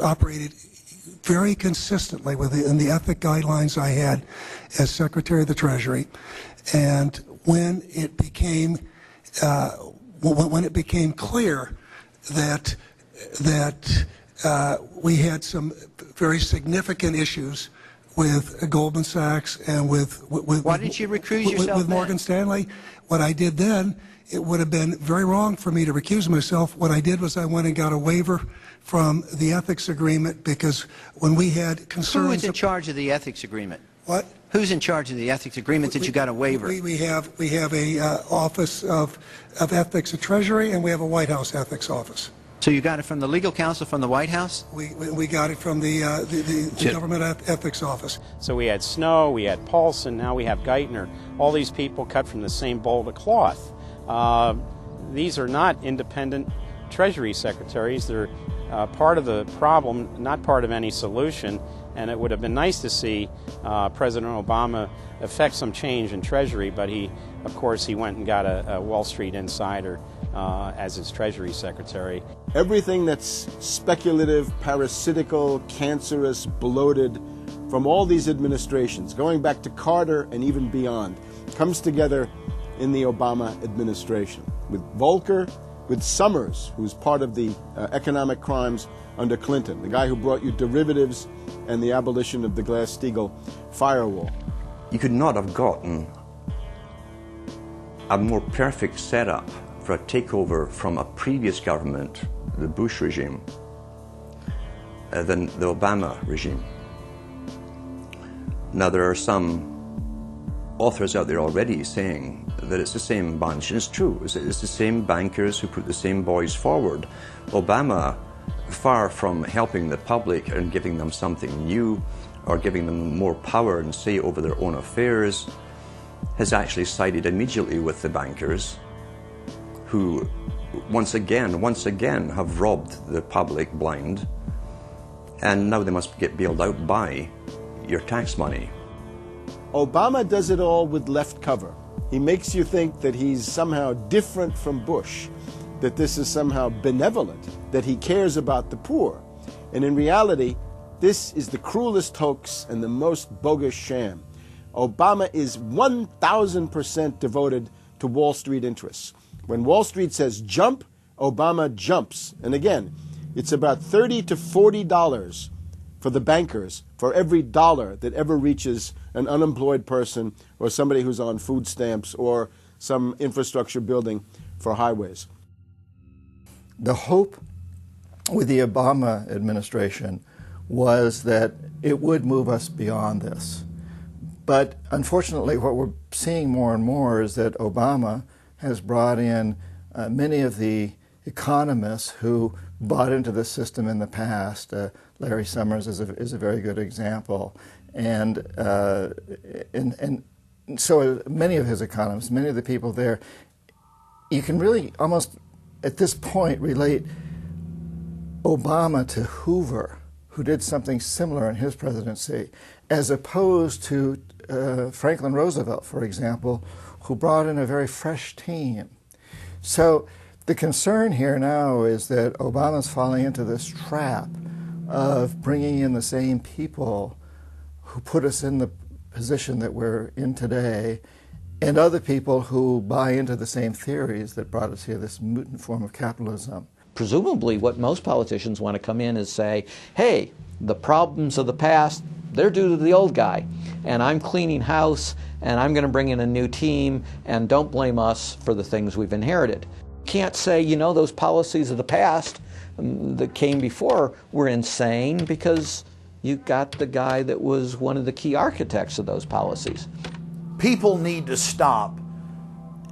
operated very consistently within the ethic guidelines I had as Secretary of the Treasury. And when it became clear that we had some very significant issues with Goldman Sachs and with why didn't you recuse yourself with Morgan Stanley, what I did then, it would have been very wrong for me to recuse myself. What I did was I went and got a waiver from the ethics agreement, because when we had concerns... Who is in charge of the ethics agreement? What? Who's in charge of the ethics agreement that you got a waiver? We have a Office of Ethics at Treasury, and we have a White House ethics office. So you got it from the legal counsel from the White House? We got it from the government ethics office. So we had Snow, we had Paulson, now we have Geithner. All these people cut from the same bowl of cloth. These are not independent Treasury secretaries. They're part of the problem, not part of any solution. And it would have been nice to see President Obama effect some change in Treasury, but of course, he went and got a Wall Street insider as his Treasury Secretary. Everything that's speculative, parasitical, cancerous, bloated from all these administrations, going back to Carter and even beyond, comes together in the Obama administration. With Volcker, with Summers, who's part of the economic crimes under Clinton, the guy who brought you derivatives and the abolition of the Glass-Steagall firewall. You could not have gotten a more perfect setup for a takeover from a previous government, the Bush regime, than the Obama regime. Now, there are some authors out there already saying that it's the same bunch, and it's true. It's the same bankers who put the same boys forward. Obama, far from helping the public and giving them something new or giving them more power and say over their own affairs, has actually sided immediately with the bankers who once again have robbed the public blind, and now they must get bailed out by your tax money. Obama does it all with left cover. He makes you think that he's somehow different from Bush, that this is somehow benevolent, that he cares about the poor. And in reality, this is the cruelest hoax and the most bogus sham. Obama is 1,000% devoted to Wall Street interests. When Wall Street says jump, Obama jumps. And again, it's about $30 to $40 for the bankers for every dollar that ever reaches an unemployed person or somebody who's on food stamps or some infrastructure building for highways. The hope with the Obama administration was that it would move us beyond this. But unfortunately, what we're seeing more and more is that Obama has brought in many of the economists who bought into the system in the past. Larry Summers is a very good example. And so many of his economists, many of the people there, you can really almost at this point relate Obama to Hoover, who did something similar in his presidency, as opposed to Franklin Roosevelt, for example, who brought in a very fresh team. So the concern here now is that Obama's falling into this trap of bringing in the same people who put us in the position that we're in today, and other people who buy into the same theories that brought us here, this mutant form of capitalism. Presumably what most politicians want to come in is say, hey, the problems of the past, they're due to the old guy, and I'm cleaning house, and I'm going to bring in a new team, and don't blame us for the things we've inherited. Can't say, you know, those policies of the past that came before were insane, because you got the guy that was one of the key architects of those policies. People need to stop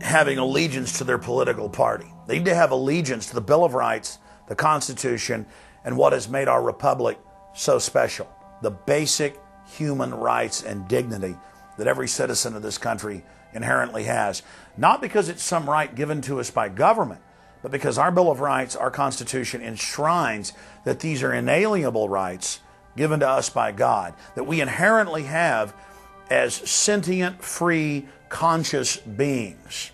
having allegiance to their political party. They need to have allegiance to the Bill of Rights, the Constitution, and what has made our republic so special. The basic human rights and dignity that every citizen of this country inherently has. Not because it's some right given to us by government, but because our Bill of Rights, our Constitution, enshrines that these are inalienable rights given to us by God, that we inherently have as sentient, free, conscious beings.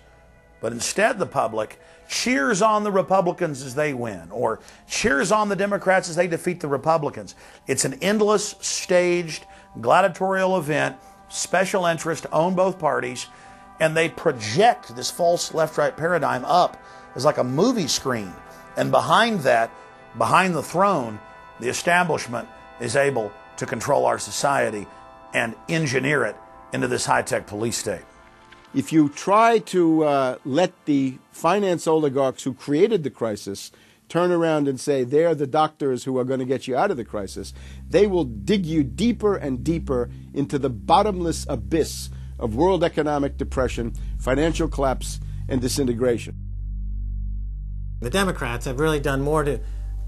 But instead the public cheers on the Republicans as they win, or cheers on the Democrats as they defeat the Republicans. It's an endless, staged, gladiatorial event, special interest own both parties, and they project this false left-right paradigm up as like a movie screen. And behind that, behind the throne, the establishment is able to control our society and engineer it into this high-tech police state. If you try to let the finance oligarchs who created the crisis turn around and say they're the doctors who are going to get you out of the crisis, they will dig you deeper and deeper into the bottomless abyss of world economic depression, financial collapse, and disintegration. The Democrats have really done more to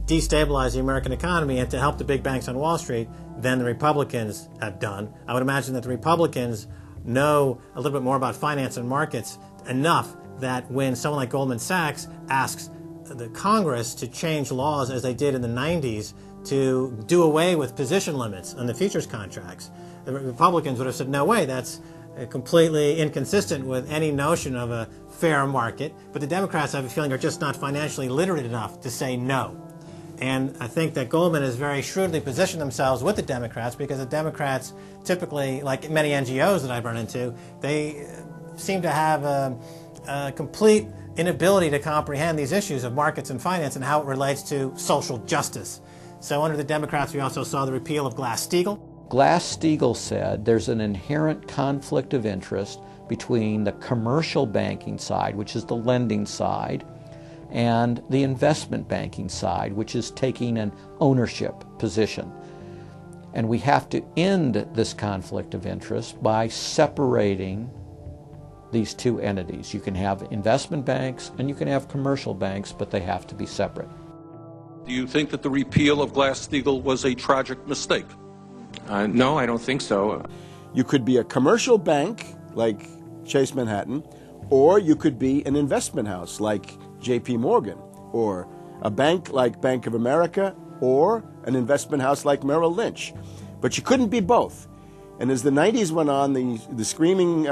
destabilize the American economy and to help the big banks on Wall Street than the Republicans have done. I would imagine that the Republicans know a little bit more about finance and markets enough that when someone like Goldman Sachs asks the Congress to change laws as they did in the 90s to do away with position limits on the futures contracts, the Republicans would have said, no way, that's completely inconsistent with any notion of a fair market. But the Democrats, I have a feeling, are just not financially literate enough to say no. And I think that Goldman has very shrewdly positioned themselves with the Democrats, because the Democrats typically, like many NGOs that I've run into, they seem to have a complete inability to comprehend these issues of markets and finance and how it relates to social justice. So under the Democrats, we also saw the repeal of Glass-Steagall. Glass-Steagall said there's an inherent conflict of interest between the commercial banking side, which is the lending side, and the investment banking side, which is taking an ownership position. And we have to end this conflict of interest by separating these two entities. You can have investment banks and you can have commercial banks, but they have to be separate. Do you think that the repeal of Glass-Steagall was a tragic mistake? No, I don't think so. You could be a commercial bank like Chase Manhattan, or you could be an investment house like J.P. Morgan, or a bank like Bank of America, or an investment house like Merrill Lynch. But you couldn't be both. And as the 90s went on, the screaming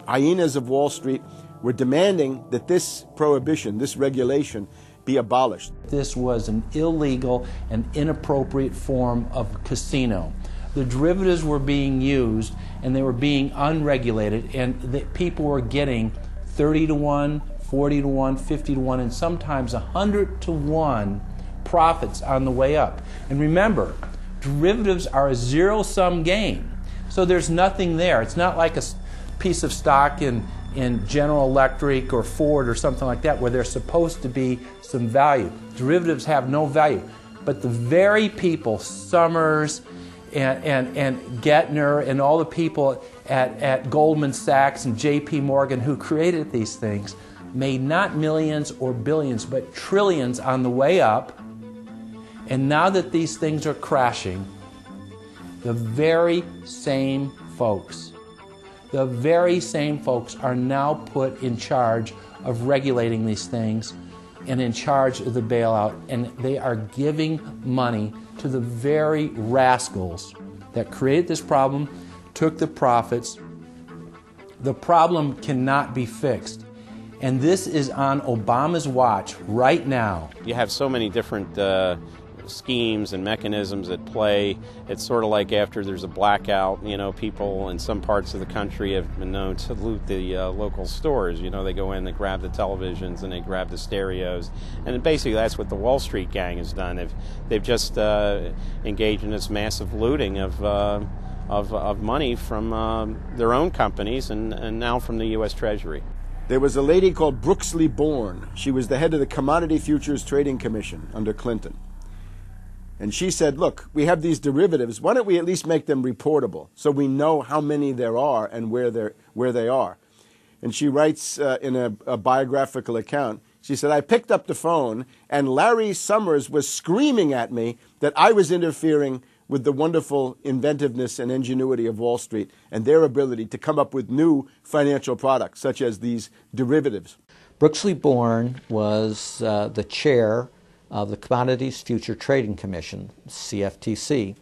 hyenas of Wall Street were demanding that this prohibition, this regulation, be abolished. This was an illegal and inappropriate form of casino. The derivatives were being used and they were being unregulated, and people were getting 30 to 1, 40 to 1, 50 to 1, and sometimes 100 to 1 profits on the way up. And remember, derivatives are a zero-sum game. So there's nothing there. It's not like a piece of stock in General Electric or Ford or something like that where there's supposed to be some value. Derivatives have no value. But the very people, Summers and Gettner and all the people at Goldman Sachs and J.P. Morgan who created these things, made not millions or billions, but trillions on the way up. And now that these things are crashing, the very same folks are now put in charge of regulating these things and in charge of the bailout, and they are giving money to the very rascals that created this problem, took the profits. The problem cannot be fixed. And this is on Obama's watch right now. You have so many different schemes and mechanisms at play. It's sort of like after there's a blackout, people in some parts of the country have been known to loot the local stores. They go in, they grab the televisions, and they grab the stereos. And basically that's what the Wall Street gang has done. They've just engaged in this massive looting of money from their own companies and now from the U.S. Treasury. There was a lady called Brooksley Born. She was the head of the Commodity Futures Trading Commission under Clinton. And she said, look, we have these derivatives. Why don't we at least make them reportable so we know how many there are and where they are? And she writes in a biographical account, she said, I picked up the phone and Larry Summers was screaming at me that I was interfering with the wonderful inventiveness and ingenuity of Wall Street and their ability to come up with new financial products, such as these derivatives. Brooksley Born was the chair of the Commodities Future Trading Commission, CFTC,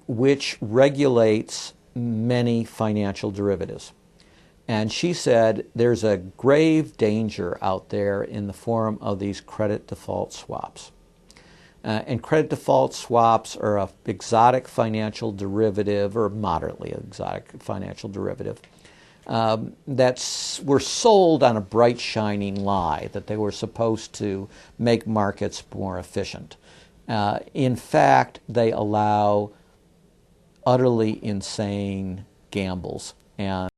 which regulates many financial derivatives. And she said there's a grave danger out there in the form of these credit default swaps. And credit default swaps are an exotic financial derivative, or moderately exotic financial derivative, that were sold on a bright, shining lie that they were supposed to make markets more efficient. In fact, they allow utterly insane gambles and